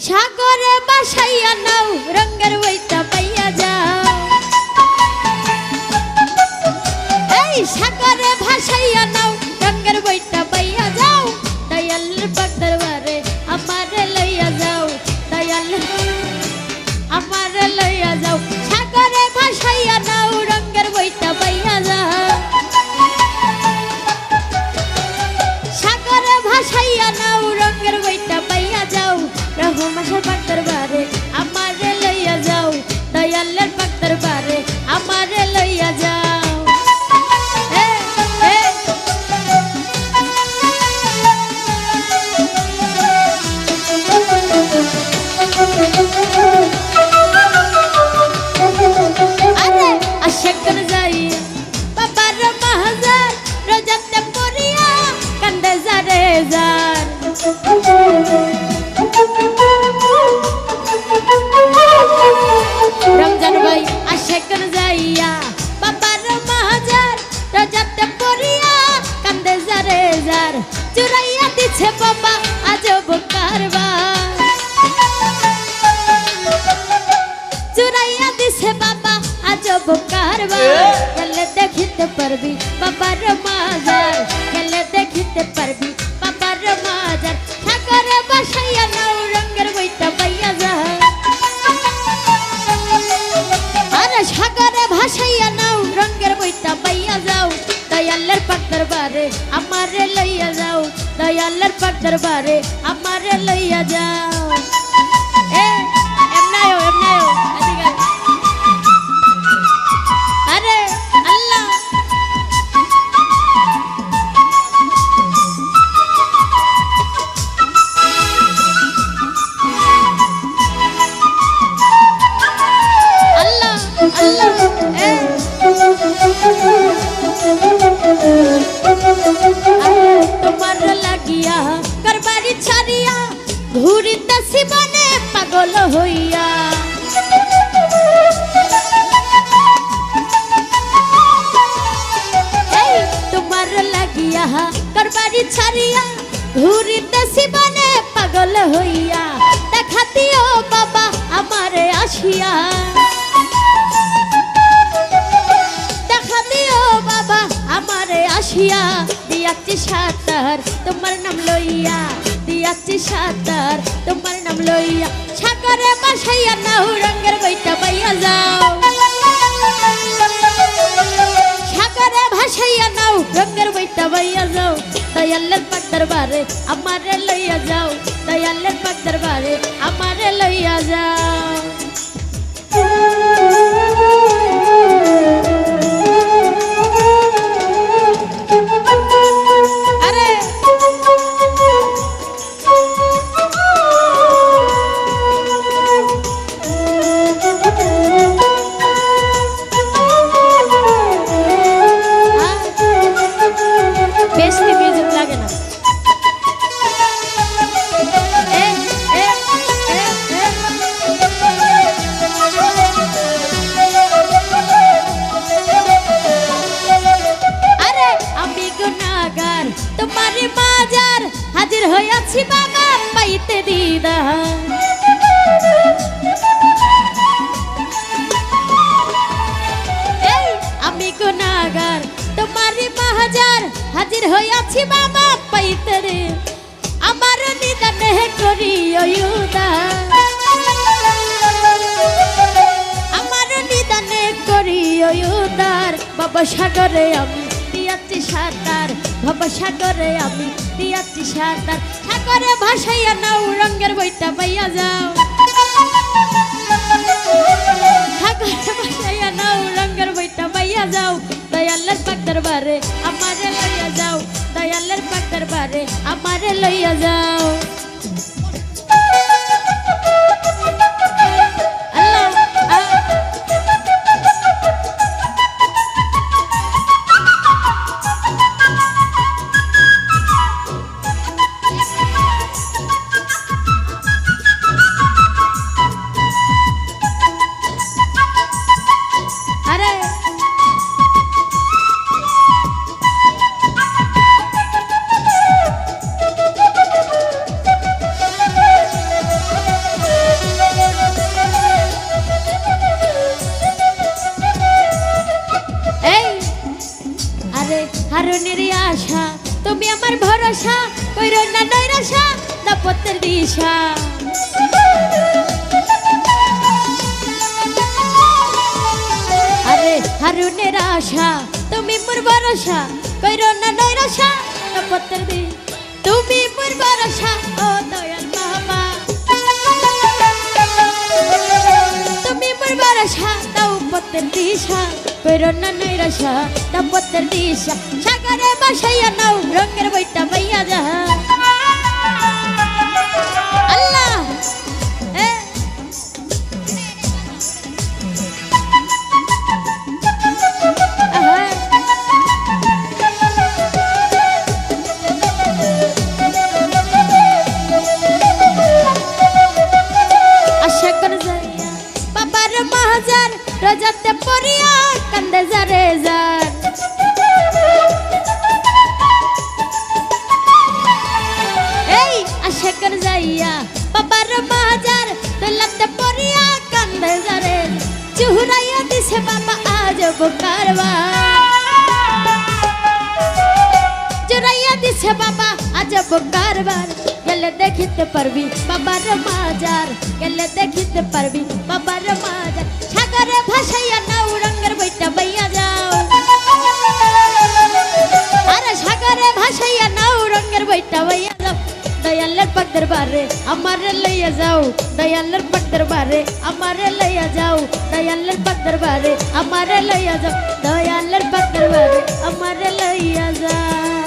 সাগরে বাসাইয়া নাও রঙের বইটা পাইয়া যাও। এই সাগরে ভাসাইয়া নাও রঙের বইটা পাইয়া যাও। দয়ালের পাক দরবারে আমারে লইয়া যাও। দয়াল আমারে লইয়া যাও। সাগরে ভাসাইয়া নাও রঙের বইটা পাইয়া যাও। সাগরে ভাসাইয়া নাও রঙের বইটা পাইয়া যাও। রহমানের পাক দরবারে আমারে লইয়া যাও। দয়ালের পাক দরবারে আমারে লইয়া যাও। আরে আশাকন যাইয়া বাবার মাহাজার রোজাতে পড়িয়া কান্দে যারে যার। রমজান ভাই আশাকন যাইয়া বাবার মাহাজার রোজাতে পড়িয়া কান্দে যারে যার। চুরাইয়া দিছে বাবা আজব কারবার। চুরাইয়া দিছে বাবা আজব কারবার। গেলে দেখিতে পারবি বাবার মাজার। গেলে দেখিতে পারবি বাবার মাজার। সাগরে বাসাইয়া নাও রঙের বইটা পাইয়া যাও। আরে সাগরে ভাসাইয়া নাও রঙের বইটা পাইয়া যাও। দয়ালের পাক দরবারে আমারে লইয়া যাও। দয়ালের পাক দরবারে আমারে লইয়া যাও। এমনায়ও এদিকে আরে আল্লাহ আল্লাহ আল্লাহ তোমার লাগিয়া করবারি ছাড়িয়া ঘুরিতেছি বনে পাগল হইয়া। তোমার লাগিয়া করবারি ছাড়িয়া ঘুরিতেছি বনে পাগল হইয়া। দেখা দিও বাবা আমারে আসিয়া। দেখা দিও বাবা আমারে আসিয়া। দিয়াচ্ছি সাঁতার তোমার নাম লইয়া। দিয়াচ্ছি সাঁতার তোমার নাম লইয়া। সাগরে বাসাইয়া নাও রঙের বইটা পাইয়া যাও। সাগরে ভাসাইয়া নাও রঙের বইটা পাইয়া যাও। দয়ালের পাক দরবারে আমারে লইয়া যাও। দয়ালের পাক দরবারে আমারে লইয়া যাও। আরে বেশি মিউজিক লাগে না। আরে আমি গুনাহগার তোমারই মাজার হাজির হইয়াছি বাবা পাইতে দিদার। এই আমি গুনাহগার তোমারই মাজার হাজির হইয়াছি বাবা পাইতে রে। আমার নিদানে করিও উদার। আমার নিদানে করিও উদার। বাবা সাগরে আমি দিয়াচ্ছি সাঁতার। বাবা সাগরে আমি দিয়াচ্ছি সাঁতার। সাগরে ভাসাইয়া নাও রঙের বইটা পাইয়া যাও। সাগরে ভাসাইয়া নাও রঙের বইটা পাইয়া যাও। দয়ালের পাক দরবারে আমারে লইয়া যাও। দয়ালের পাক দরবারে আমারে লইয়া যাও। আরে তুমি আমার ভরসা কইরো না নৈরাশা দাপতের দিশা আরে হারুনের আশা তুমি মোর ভরসা কইরো না নৈরাশা দাপতের দি তুমি মোর ভরসা ও দয়াল বাবা তুমি মোর ভরসা দাও পতের দিশা কইরো না নৈরাশা দাপতের দিশা সাগরে বাসাইয়া নাও রঙের বইটা বাইয়া যা আল্লাহ আশা করে যাইয়া বাবার মাজার রাজাতে পড়িয়া কান্দে যারে যার এই আশা করে যাইয়া বাবার মাজার দলাতে পড়িয়া কান্দে যারে চুরাইয়া দিছে বাবা আজব কারবার চুরাইয়া দিছে বাবা আজব কারবার গেলে দেখিতে পারবি বাবার মাজার গেলে দেখিতে পারবি বাবার মাজার সাগরে ভাসাইয়া নাও রঙের বইটা বাইয়া যাও আরে সাগরে ভাসাইয়া নাও রঙের বইটা বাইয়া যাও দয়ালের পাক দরবারে আমারে লইয়া যাও দয়ালের পাক দরবারে আমারে লইয়া যাও দয়ালের পাক দরবারে আমারে লইয়া যাও দয়ালের পাক দরবারে আমারে লইয়া যাও